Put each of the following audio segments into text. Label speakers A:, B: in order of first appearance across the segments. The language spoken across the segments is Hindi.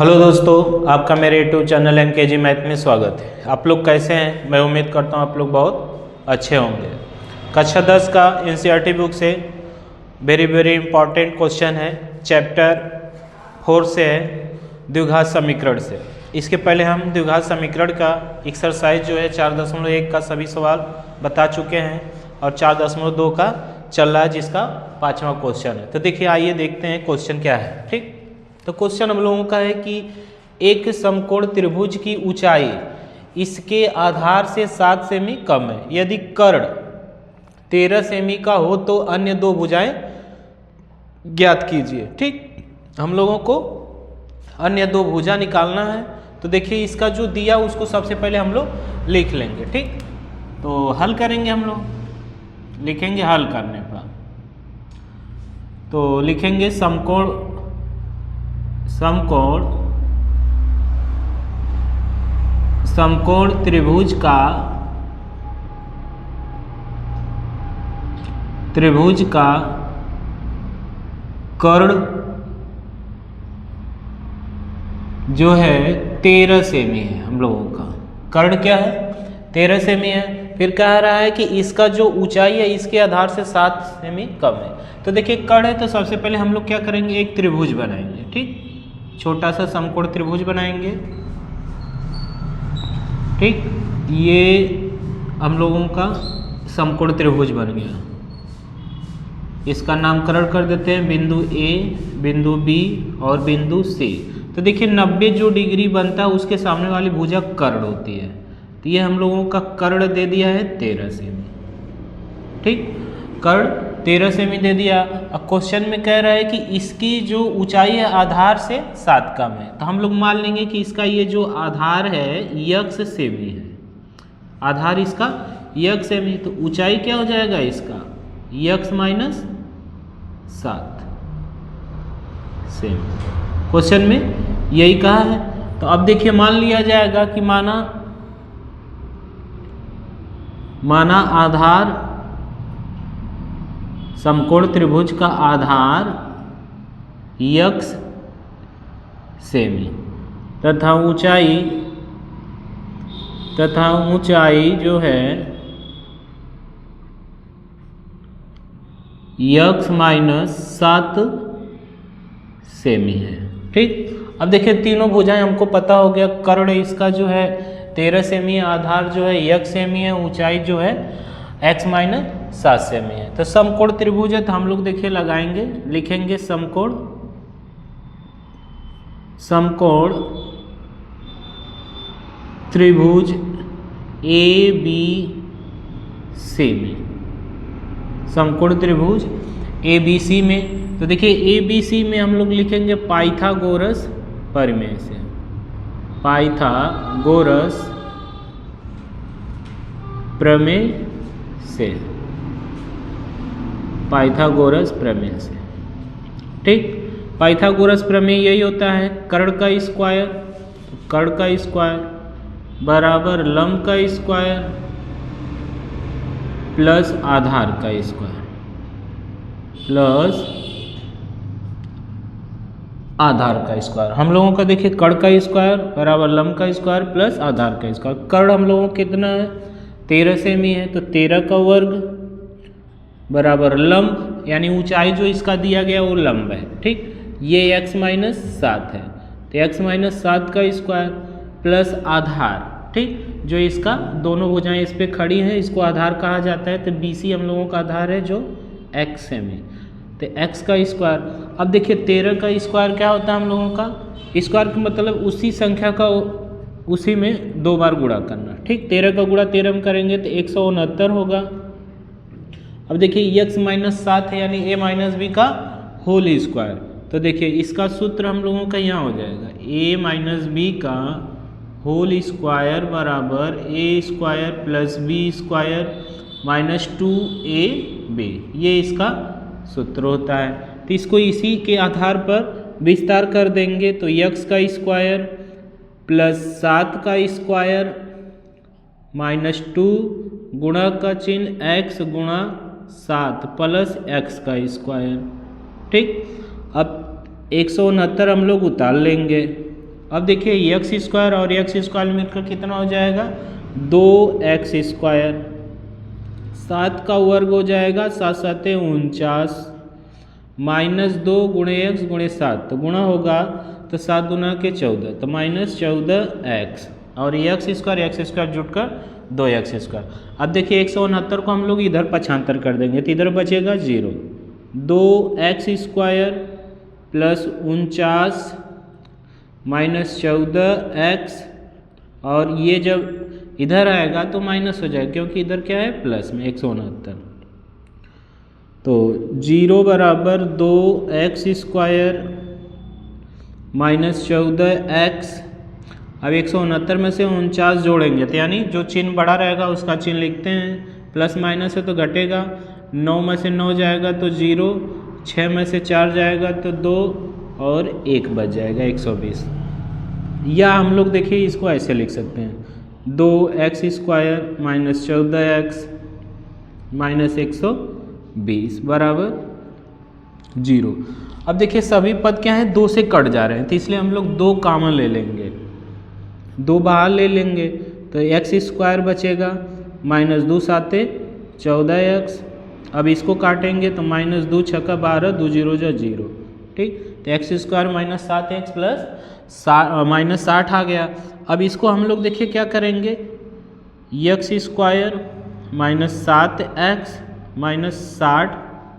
A: हेलो दोस्तों, आपका मेरे यूट्यूब चैनल MKG मैथ में स्वागत है। आप लोग कैसे हैं? मैं उम्मीद करता हूं आप लोग बहुत अच्छे होंगे। कक्षा 10 का NCERT बुक से वेरी इंपॉर्टेंट क्वेश्चन है, चैप्टर 4 से है, द्विघात समीकरण से। इसके पहले हम द्विघात समीकरण का एक्सरसाइज जो है 4.1 का सभी सवाल बता चुके हैं और 4.2 का चल रहा है, जिसका 5वां क्वेश्चन है। तो देखिए, आइए देखते हैं क्वेश्चन क्या है। ठीक, तो क्वेश्चन हम लोगों का है कि एक समकोण त्रिभुज की ऊंचाई इसके आधार से 7 सेमी कम है। यदि कर्ण 13 सेमी का हो तो अन्य दो भुजाएं ज्ञात कीजिए। ठीक, हम लोगों को अन्य दो भुजा निकालना है। तो देखिए, इसका जो दिया उसको सबसे पहले हम लोग लिख लेंगे। ठीक, तो हल करेंगे, हम लोग लिखेंगे हल करने पर। तो लिखेंगे समकोण त्रिभुज का कर्ण जो है 13 सेमी है। हम लोगों का कर्ण क्या है? 13 सेमी है। फिर कह रहा है कि इसका जो ऊंचाई है इसके आधार से 7 सेमी कम है। तो देखिए, कर्ण है तो सबसे पहले हम लोग क्या करेंगे, एक त्रिभुज बनाएंगे। ठीक, छोटा सा समकोण त्रिभुज बनाएंगे। ठीक, ये हम लोगों का समकोण त्रिभुज बन गया। इसका नामकरण कर देते हैं बिंदु A, बिंदु B और बिंदु C। तो देखिए, 90 जो डिग्री बनता है उसके सामने वाली भुजा कर्ण होती है। तो ये हम लोगों का कर्ण दे दिया है 13 सेमी। ठीक, कर्ण 13 सेमी दे दिया। अब क्वेश्चन में कह रहा है कि इसकी जो ऊंचाई है आधार से 7 कम है। तो हम लोग मान लेंगे कि इसका ये जो आधार है x सेमी है। आधार इसका x सेमी, तो ऊंचाई क्या हो जाएगा इसका, x माइनस 7 सेमी। क्वेश्चन में यही कहा है। तो अब देखिए, मान लिया जाएगा कि माना आधार, समकोण त्रिभुज का आधार x सेमी तथा ऊंचाई जो है x माइनस 7 सेमी है। ठीक, अब देखिए, तीनों भुजाएं हमको पता हो गया। कर्ण इसका जो है 13 सेमी है, आधार जो है x सेमी है, ऊंचाई जो है x माइनस 7 सेमी है। तो समकोण त्रिभुज है, तो हम लोग देखिए लगाएंगे, लिखेंगे समकोण त्रिभुज ABC में, समकोण त्रिभुज ABC में। तो देखिए, ABC में हम लोग लिखेंगे पाइथागोरस प्रमेय से, पाइथागोरस प्रमेय से। ठीक, पाइथागोरस प्रमेय यही होता है, कर्ण का स्क्वायर बराबर लंब का स्क्वायर प्लस आधार का स्क्वायर हम लोगों का देखिए, कर्ण का स्क्वायर बराबर लंब का स्क्वायर प्लस आधार का स्क्वायर। कर्ण हम लोगों को कितना है, 13 सेमी है, तो 13 का वर्ग बराबर लंब, यानी ऊंचाई जो इसका दिया गया वो लंब है। ठीक, ये x माइनस 7 है, तो x माइनस 7 का स्क्वायर प्लस आधार। ठीक, जो इसका दोनों भुजाएं इस पे खड़ी हैं, इसको आधार कहा जाता है। तो BC हम लोगों का आधार है जो x सेमी, तो x का स्क्वायर। अब देखिए, 13 का स्क्वायर क्या होता है हम लोगों का, स्क्वायर का मतलब उसी संख्या का उसी में 2 बार गुणा करना। ठीक, 13 का गुणा 13 में करेंगे तो 169 होगा। अब देखिए, x माइनस 7 है, यानी a माइनस b का होल स्क्वायर। तो देखिए, इसका सूत्र हम लोगों का यहाँ हो जाएगा, a माइनस b का होल स्क्वायर बराबर a square plus b square minus 2ab, ये इसका सूत्र होता है। तो इसको इसी के आधार पर विस्तार कर देंगे, तो x का स्क्वायर प्लस 7 का स्क्वायर माइनस 2 गुणा का चिन्ह x गुणा 7 प्लस x का स्क्वायर। ठीक, अब 169 हम लोग उतार लेंगे, अब देखिए एक्स स्क्वायर और एक्स स्क्वायर मिलकर कितना हो जाएगा 2x स्क्वायर, 7 का वर्ग हो जाएगा 7 7 49 माइनस 2 गुणे एक्स गुणे 7 तो गुणा होगा तो 7 दूना के 14 तो माइनस 14x और एक्स स्क्वायर जुटकर 2x स्क्वायर। अब देखिए 169 को हम लोग इधर पक्षांतर कर देंगे तो इधर बचेगा 0, 2x square plus 49 minus 14x और ये जब इधर आएगा तो माइनस हो जाएगा क्योंकि इधर क्या है प्लस में 169। तो 0 बराबर 2x स्क्वायर माइनस 14x। अब 169 में से 49 जोड़ेंगे तो यानी जो चिन्ह बड़ा रहेगा उसका चिन्ह लिखते हैं, प्लस माइनस है तो घटेगा, 9 में से 9 जाएगा तो 0, 6 में से 4 जाएगा तो 2 और 1 बच जाएगा 120। या हम लोग देखिए इसको ऐसे लिख सकते हैं 2x square minus 14x minus 120 बराबर 0। अब देखिए सभी पद क्या हैं 2 से कट जा रहे हैं तो इसलिए हम लोग 2 कॉमन ले लेंगे, 2 बाहर ले लेंगे तो x स्क्वायर बचेगा माइनस 2 7 14x। अब इसको काटेंगे तो माइनस 2 छक्का 12 2 0 जा 0, ठीक। तो x square minus 7x plus minus 60 आ गया। अब इसको हम लोग देखिए क्या करेंगे, x square minus 7x minus 60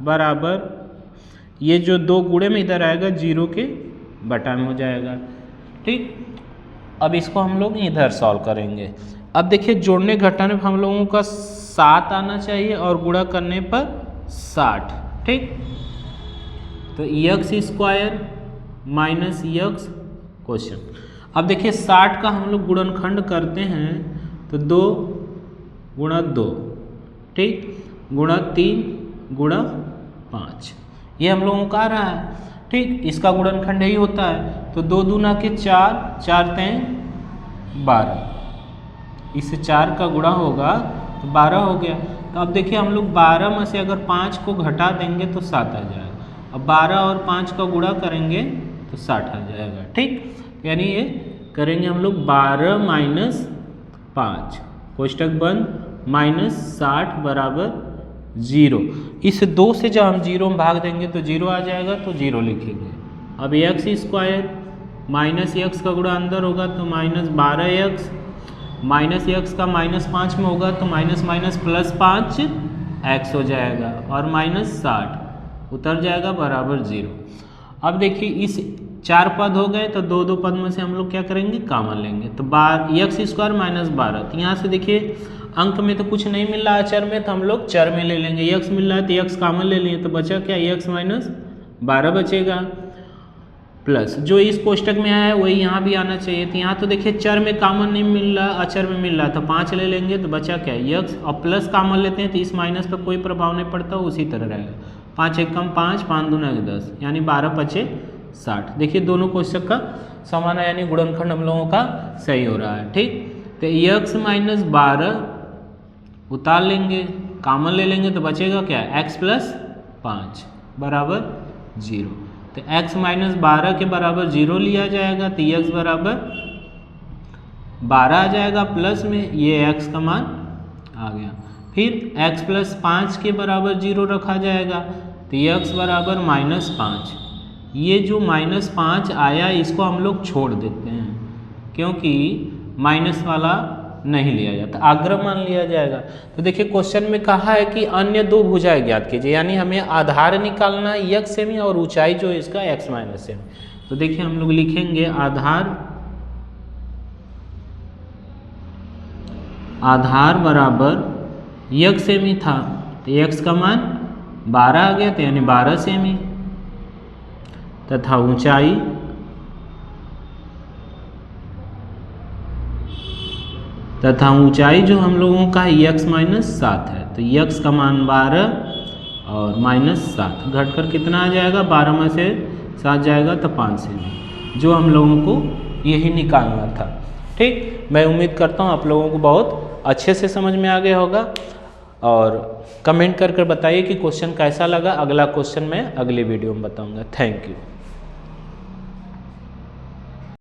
A: बराबर ये जो 2 गुणे में इधर आएगा 0 के बटा में हो जाएगा, ठीक। अब इसको हम लोग इधर सॉल्व करेंगे। अब देखिए जोड़ने घटाने पर हम लोगों का 7 आना चाहिए और गुणा करने पर 60, ठीक। तो x square minus x question. अब देखिए 60 का हम लोग गुणनखंड करते हैं तो 2 गुणा 2, ठीक, गुणा 3 गुणा 5, ये हम लोगों का आ रहा है, ठीक। इसका गुणनखंड यही होता है तो 2 दूना के 4, 4 3 12, इससे 4 का गुणा होगा तो 12 हो गया। तो अब देखिए हम लोग 12 में से अगर 5 को घटा देंगे तो 7 आ जाएगा। अब 12 और 5 का गुणा करेंगे तो 60 आ जाएगा, ठीक। यानी ये करेंगे हम लोग 12 माइनस 5 कोष्टक बंद माइनस 60 बराबर 0। इस 2 से जब हम 0 में भाग देंगे तो 0 आ जाएगा तो 0 लिखेंगे। अब एक्स स्क्वायर माइनस एक्स का गुणा अंदर होगा तो माइनस 12x माइनस एक्स का माइनस 5 में होगा तो माइनस माइनस प्लस 5x हो जाएगा और माइनस 60 उतर जाएगा बराबर 0। अब देखिए इस 4 पद हो गए तो 2 पद में से हम लोग क्या करेंगे कॉमन लेंगे तो एक्स स्क्वायर माइनस 12। तो यहाँ से देखिए अंक में तो कुछ नहीं मिल रहा है चर में तो हम लोग चर में ले लेंगे, एक्स मिल रहा है तो एक्स कॉमन ले लिए तो बचा क्या एक्स माइनस 12 बचेगा, प्लस जो इस कोष्टक में आया है वही यहाँ भी आना चाहिए। तो यहाँ तो देखिए चर में कॉमन नहीं मिल रहा, अचर में मिल रहा तो 5 ले लेंगे तो बचा क्या एक्स और प्लस कॉमन लेते हैं तो इस माइनस पर कोई प्रभाव नहीं पड़ता, उसी तरह रहेगा। 5 एक कम 5 5 दूना 10 यानी 12 पचे 60। देखिए दोनों कोष्टक का समान है यानी गुणनखंड हम लोगों का सही हो रहा है, ठीक। तो एक्स माइनस 12 उतार लेंगे कॉमन ले लेंगे तो बचेगा क्या x प्लस 5 बराबर 0। तो x माइनस 12 के बराबर 0 लिया जाएगा तो x बराबर 12 आ जाएगा प्लस में ये x का मान आ गया। फिर x प्लस 5 के बराबर 0 रखा जाएगा तो x बराबर माइनस 5। ये जो माइनस 5 आया इसको हम लोग छोड़ देते हैं क्योंकि माइनस वाला नहीं लिया जाता, आग्रह मान लिया जाएगा। तो देखिए क्वेश्चन में कहा है कि अन्य 2 भुजाएं ज्ञात कीजिए, यानी हमें आधार निकालना x सेमी और ऊंचाई जो इसका x माइनस सेमी। तो देखिए हम लोग लिखेंगे आधार बराबर x सेमी था तो x का मान 12 आ गया तो यानी 12 सेमी तथा ऊंचाई जो हम लोगों का x माइनस 7 है तो x का मान 12 और माइनस 7 घटकर कितना आ जाएगा 12 में से 7 जाएगा तो 5 सेमी, जो हम लोगों को यही निकालना था, ठीक। मैं उम्मीद करता हूँ आप लोगों को बहुत अच्छे से समझ में आ गया होगा और कमेंट कर बताइए कि क्वेश्चन कैसा लगा। अगला क्वेश्चन मैं अगली वीडियो में बताऊँगा। Thank you.